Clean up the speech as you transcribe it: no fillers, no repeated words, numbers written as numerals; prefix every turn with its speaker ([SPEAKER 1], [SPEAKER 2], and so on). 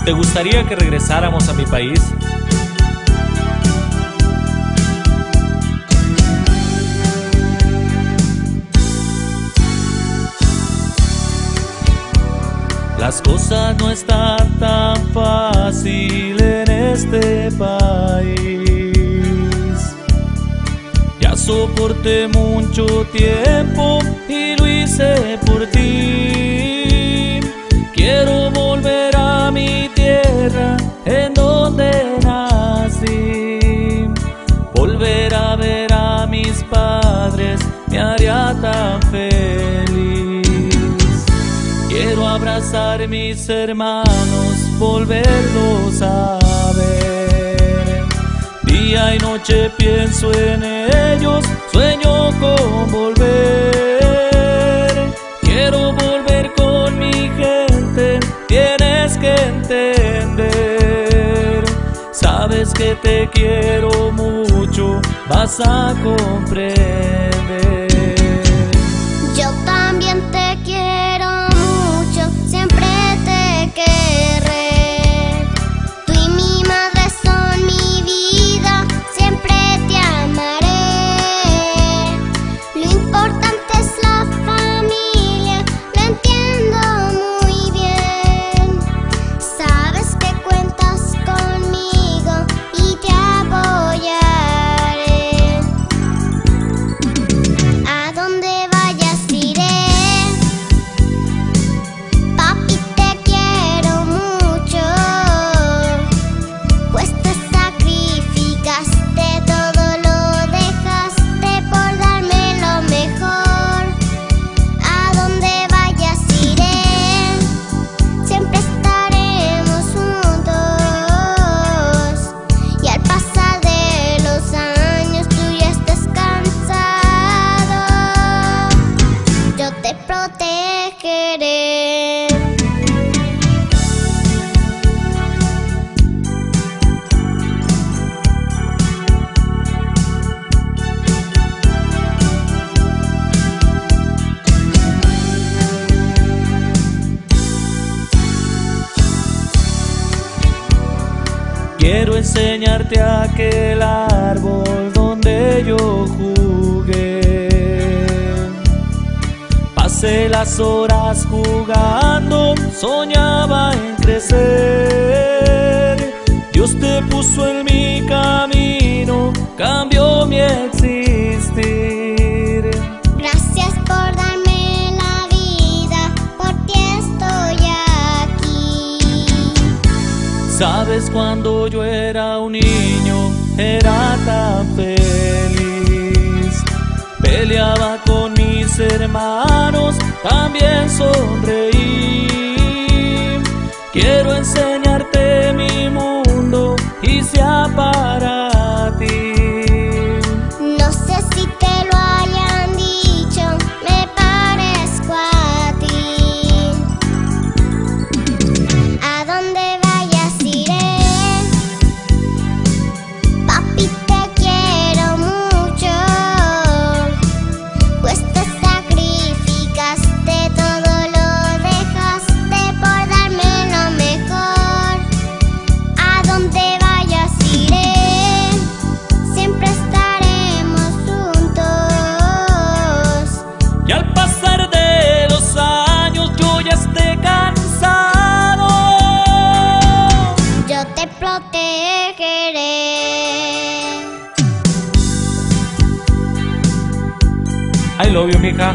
[SPEAKER 1] ¿Te gustaría que regresáramos a mi país? Las cosas no están tan fácil en este país. Ya soporté mucho tiempo y lo hice por ti. Quiero volver a mi tierra en donde nací. Volver a ver a mis padres me haría tan feliz. Quiero abrazar a mis hermanos, volverlos a ver. Día y noche pienso en ellos, sueño con volver. Quiero volver con mi gente, tienes que entender. Sabes que te quiero mucho, vas a comprender.
[SPEAKER 2] Yo también te quiero mucho, siempre te querré. Tú y mi madre son mi vida, siempre te amaré. Lo importante es la familia, lo entiendo muy bien. Sabes que cuentas conmigo y te apoyaré. A donde vayas iré. Papi, te quiero mucho, pues te sacrificaste, todo lo dejaste por darme lo mejor. A donde vayas iré, siempre estaremos juntos. Y al pasar de los años tú ya estás cansado, yo te protegeré.
[SPEAKER 1] Quiero enseñarte aquel árbol donde yo jugué. Pasé las horas jugando, soñaba en crecer. Dios te puso en mi camino, cambió mi existir.
[SPEAKER 2] Gracias por darme la vida, por ti estoy aquí.
[SPEAKER 1] Sabes, cuando yo era un niño, era tan feliz. Peleaba con mis hermanos, también sonreí. Quiero enseñarte mi mundo y sea para ti.
[SPEAKER 2] No sé si te lo hayan dicho, me parezco a ti. A donde vayas iré. Papi, te quiero mucho, pues te sacrificaste, todo lo dejaste por darme lo mejor. A donde vayas iré, siempre estaremos juntos.
[SPEAKER 1] Y al pasar de los años yo ya esté cansado,
[SPEAKER 2] Yo te protegeré.
[SPEAKER 1] I love you, mija.